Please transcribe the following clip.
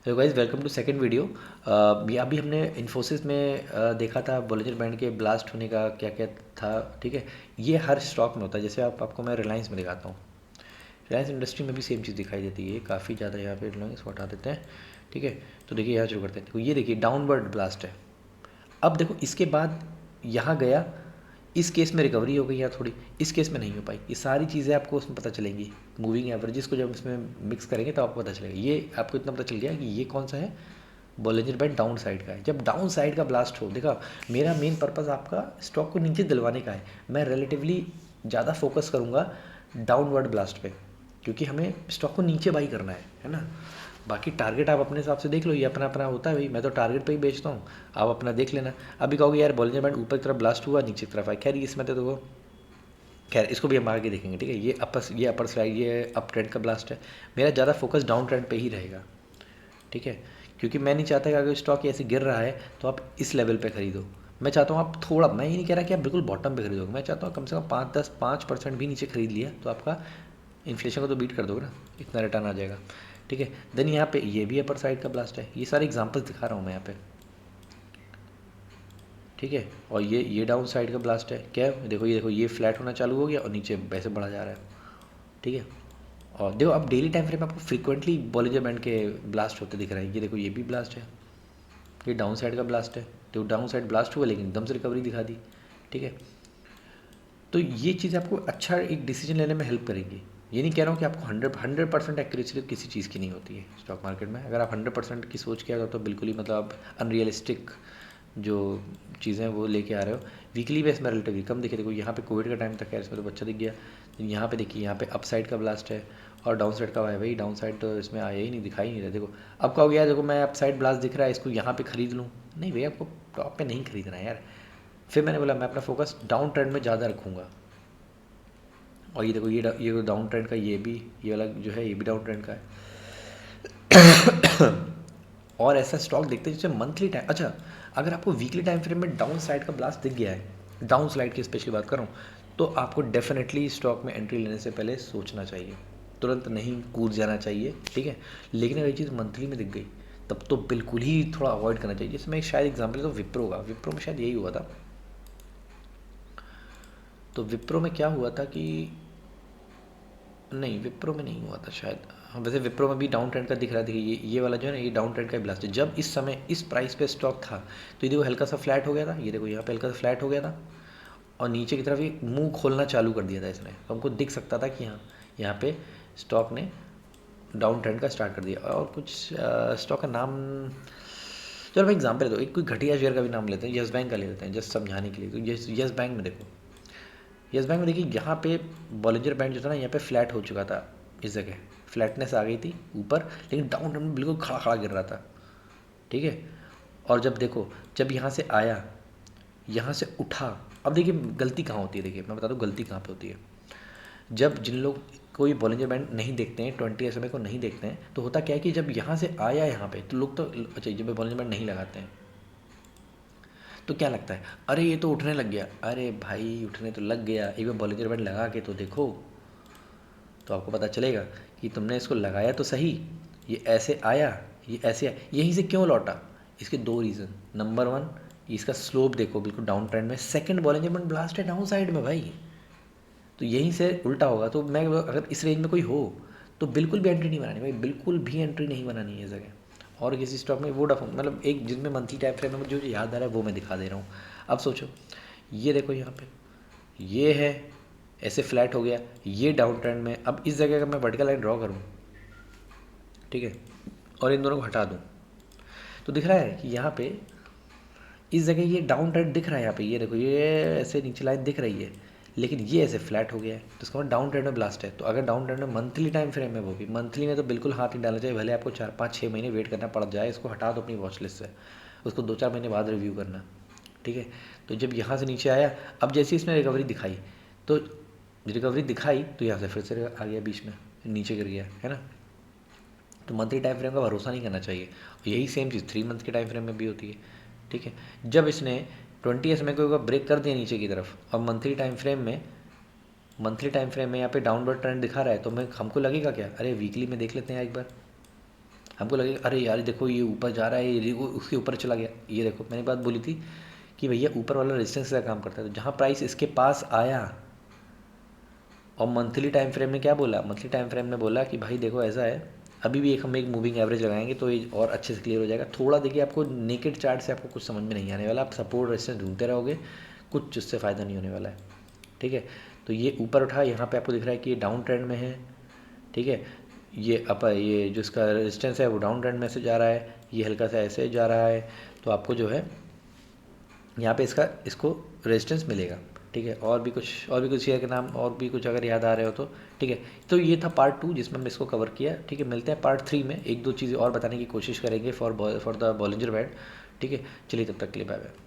Hello guys, welcome to second video. ये अभी हमने इन्फोसिस में देखा था बॉलिंजर बैंड के ब्लास्ट होने का क्या क्या था। ठीक है, ये हर स्टॉक में होता है। जैसे आपको मैं रिलायंस में दिखाता हूँ। रिलायंस इंडस्ट्री में भी सेम चीज़ दिखाई देती है। काफ़ी ज़्यादा यहाँ पे रिलायंस को हटा देते हैं। ठीक है, तो देखिए यहाँ शुरू करते हैं। देखो ये देखिए डाउनवर्ड ब्लास्ट है। अब देखो इसके बाद यहाँ गया, इस केस में रिकवरी हो गई या थोड़ी, इस केस में नहीं हो पाई। ये सारी चीज़ें आपको उसमें पता चलेंगी। मूविंग एवरेजेस को जब इसमें मिक्स करेंगे तो आपको पता चलेगा। ये आपको इतना पता चल गया कि ये कौन सा है, बॉलिंजर बैंड डाउन साइड का है। जब डाउन साइड का ब्लास्ट हो, देखा मेरा मेन पर्पज़ आपका स्टॉक को नीचे दिलवाने का है। मैं रिलेटिवली ज़्यादा फोकस करूँगा डाउनवर्ड ब्लास्ट पे, क्योंकि हमें स्टॉक को नीचे बाई करना है ना। बाकी टारगेट आप अपने हिसाब से देख लो, ये अपना अपना होता है भाई। मैं तो टारगेट पे ही बेचता हूँ, आप अपना देख लेना। अभी कहोगे यार बॉलिंजर बैंड ऊपर की तरफ ब्लास्ट हुआ, नीचे की तरफ आया। खैर इसमें तो देखो, खैर इसको भी हम आगे देखेंगे। ठीक है, ये अपर स्लाइड, ये अप ट्रेंड का ब्लास्ट है। मेरा ज़्यादा फोकस डाउन ट्रेंड पे ही रहेगा। ठीक है, क्योंकि मैं नहीं चाहता कि अगर स्टॉक ऐसे गिर रहा है तो आप इस लेवल पे खरीदो। मैं चाहता हूँ आप थोड़ा, मैं ये नहीं कह रहा कि आप बिल्कुल बॉटम पे खरीदोगे। मैं चाहता हूँ कम से कम 5-10-5% भी नीचे खरीद लिया तो आपका इन्फ्लेशन को तो बीट कर दोगे ना, इतना रिटर्न आ जाएगा। ठीक है, देन यहाँ पे ये भी अपर साइड का ब्लास्ट है। ये सारे एग्जांपल्स दिखा रहा हूँ मैं यहाँ पे। ठीक है, और ये डाउन साइड का ब्लास्ट है। क्या है, देखो ये फ्लैट होना चालू हो गया और नीचे वैसे बढ़ा जा रहा है। ठीक है, और देखो अब डेली टाइम फ्रेम में आपको फ्रीक्वेंटली बॉलिंजर बैंड के ब्लास्ट होते दिख रहे हैं। ये देखो ये भी ब्लास्ट है, ये डाउन साइड का ब्लास्ट है। तो डाउन साइड ब्लास्ट हुआ लेकिन एकदम से रिकवरी दिखा दी। ठीक है, तो ये चीज़ आपको अच्छा एक डिसीजन लेने में हेल्प करेगी। ये नहीं कह रहा हूँ कि आपको 100% एक्यूरेसी किसी चीज़ की नहीं होती है स्टॉक मार्केट में। अगर आप 100% की सोच के आ रहे हो तो बिल्कुल ही मतलब आप अनरियलिस्टिक जो चीज़ें हैं वो लेके आ रहे हो। वीकली बेस में रिलेटिवली कम दिखे। देखो यहाँ पे कोविड का टाइम था, खैर इसमें तो बच्चा दिख गया। यहाँ पे देखिए, यहाँ पे अप साइड का ब्लास्ट है और डाउन साइड का है। भाई डाउन साइड तो इसमें आया ही नहीं, दिखाई नहीं रहा। देखो अब कहोगे यार देखो मैं अप साइड ब्लास्ट दिख रहा है, इसको यहाँ पे खरीद लूँ। नहीं भैया, आपको टॉप पे नहीं खरीदना है यार। फिर मैंने बोला मैं अपना फोकस डाउन ट्रेंड में ज़्यादा रखूँगा। और ये देखो ये डाउन ट्रेंड का, ये वाला जो है ये भी डाउन ट्रेंड का है। और ऐसा स्टॉक देखते हैं जैसे मंथली टाइम। अच्छा, अगर आपको वीकली टाइम फ्रेम में डाउन साइड का ब्लास्ट दिख गया है, डाउन स्लाइड की स्पेशली बात करूँ, तो आपको डेफिनेटली स्टॉक में एंट्री लेने से पहले सोचना चाहिए। तुरंत नहीं कूद जाना चाहिए। ठीक है, लेकिन अगर ये चीज़ मंथली में दिख गई तब तो बिल्कुल ही थोड़ा अवॉइड करना चाहिए। जैसे मैं शायद एग्जाम्पल तो विप्रो का, विप्रो में शायद यही हुआ था। तो विप्रो में क्या हुआ था कि, नहीं विप्रो में नहीं हुआ था शायद। हाँ वैसे विप्रो में भी डाउन ट्रेंड का दिख रहा था। ये वाला जो है ना, ये डाउन ट्रेंड का ब्लास्ट है। जब इस समय इस प्राइस पे स्टॉक था तो ये देखो हल्का सा फ्लैट हो गया था। ये देखो यहाँ पे हल्का सा फ्लैट हो गया था और नीचे की तरफ ये मुंह खोलना चालू कर दिया था इसने। तो हमको दिख सकता था कि हाँ यहाँ पे स्टॉक ने डाउन ट्रेंड का स्टार्ट कर दिया। और कुछ स्टॉक का नाम, चलो मैं एग्जाम्पल दो, एक कोई घटिया शेयर का भी नाम लेते हैं, येस बैंक का ले लेते हैं जस्ट समझाने के लिए। तो येस बैंक में देखो, येस बैंक में देखिए यहाँ पे बॉलिंजर बैंड जो था ना, यहाँ पे फ्लैट हो चुका था। इस जगह फ्लैटनेस आ गई थी ऊपर, लेकिन डाउन ट्रेंड में बिल्कुल खड़ा खड़ा गिर रहा था। ठीक है, और जब देखो जब यहाँ से आया, यहाँ से उठा। अब देखिए गलती कहाँ होती है, देखिए मैं बता दूँ गलती कहाँ पे होती है। जब जिन लोग कोई बॉलिंजर बैंड नहीं देखते हैं, 20 SMA को नहीं देखते हैं, तो होता क्या है कि जब यहाँ से आया यहाँ पे तो लोग तो अच्छा, जब बॉलिंजर बैंड नहीं लगाते हैं तो क्या लगता है, अरे ये तो उठने लग गया। अरे भाई उठने तो लग गया, एक बार बॉलिंजर बैंड लगा के तो देखो, तो आपको पता चलेगा कि तुमने इसको लगाया तो सही, ये ऐसे आया, ये ऐसे आया, यहीं से क्यों लौटा। इसके दो रीज़न। नंबर वन, इसका स्लोप देखो बिल्कुल डाउन ट्रेंड में। सेकंड, बॉलिंजर बैंड ब्लास्ट है डाउन साइड में भाई, तो यहीं से उल्टा होगा। तो मैं अगर इस रेंज में कोई हो तो बिल्कुल भी एंट्री नहीं बनानी भाई, बिल्कुल भी एंट्री नहीं बनानी है इस जगह। और किसी स्टॉक में वोडाफोन, मतलब एक जिनमें मंथली टाइम फ्रेम में मुझे जो याद आ रहा है वो मैं दिखा दे रहा हूँ। अब सोचो, ये देखो यहाँ पे ये है, ऐसे फ्लैट हो गया, ये डाउन ट्रेंड में। अब इस जगह का मैं वर्टिकल लाइन ड्रॉ करूँ, ठीक है, और इन दोनों को हटा दूँ, तो दिख रहा है कि यहाँ पे इस जगह ये डाउन ट्रेंड दिख रहा है। यहाँ पे ये देखो ये ऐसे नीचे लाइन दिख रही है, लेकिन ये ऐसे फ्लैट हो गया है, तो इसका मतलब डाउन ट्रेंड में ब्लास्ट है। तो अगर डाउन ट्रेंड में मंथली टाइम फ्रेम है, वो भी मंथली में, तो बिल्कुल हाथ नहीं डालना चाहिए। भले आपको 4-5-6 महीने वेट करना पड़ जाए, इसको हटा दो अपनी वॉच लिस्ट से, उसको 2-4 महीने बाद रिव्यू करना। ठीक है, तो जब यहाँ से नीचे आया, अब जैसे इसने रिकवरी दिखाई, तो रिकवरी दिखाई तो यहाँ से फिर से आ गया, बीच में नीचे गिर गया, है ना। तो मंथली टाइम फ्रेम का भरोसा नहीं करना चाहिए। यही सेम चीज़ 3 मंथ के टाइम फ्रेम में भी होती है। ठीक है, जब इसने 20 SMA को ब्रेक कर दिया नीचे की तरफ, और मंथली टाइम फ्रेम में यहाँ पे डाउनवर्ड ट्रेंड दिखा रहा है, तो मैं हमको लगेगा क्या, अरे वीकली में देख लेते हैं एक बार। हमको लगेगा अरे यार देखो ये ऊपर जा रहा है, ये देखो उसके ऊपर चला गया। ये देखो मैंने बात बोली थी कि भैया ऊपर वाला रेजिस्टेंस का काम करता है। तो जहाँ प्राइस इसके पास आया और मंथली टाइम फ्रेम में क्या बोला, मंथली टाइम फ्रेम में बोला कि भाई देखो ऐसा है, अभी भी हम एक मूविंग एवरेज लगाएंगे तो ये और अच्छे से क्लियर हो जाएगा। थोड़ा देखिए, आपको नेकेड चार्ट से आपको कुछ समझ में नहीं आने वाला, आप सपोर्ट रेजिस्टेंस ढूंढते रहोगे, कुछ उससे फ़ायदा नहीं होने वाला है। ठीक है, तो ये ऊपर उठा, यहाँ पे आपको दिख रहा है कि ये डाउन ट्रेंड में है। ठीक है, ये जो इसका रेजिस्टेंस है वो डाउन ट्रेंड में से जा रहा है, ये हल्का सा ऐसे जा रहा है, तो आपको जो है यहाँ पे इसको रेजिस्टेंस मिलेगा। ठीक है, और भी कुछ शेयर के नाम और भी कुछ अगर याद आ रहे हो तो ठीक है। तो ये था पार्ट 2 जिसमें हमने इसको कवर किया। ठीक है, मिलते हैं पार्ट 3 में, एक दो चीज़ें और बताने की कोशिश करेंगे फॉर द बॉलिंजर बैंड। ठीक है, चलिए तब तक के लिए बाय बाय।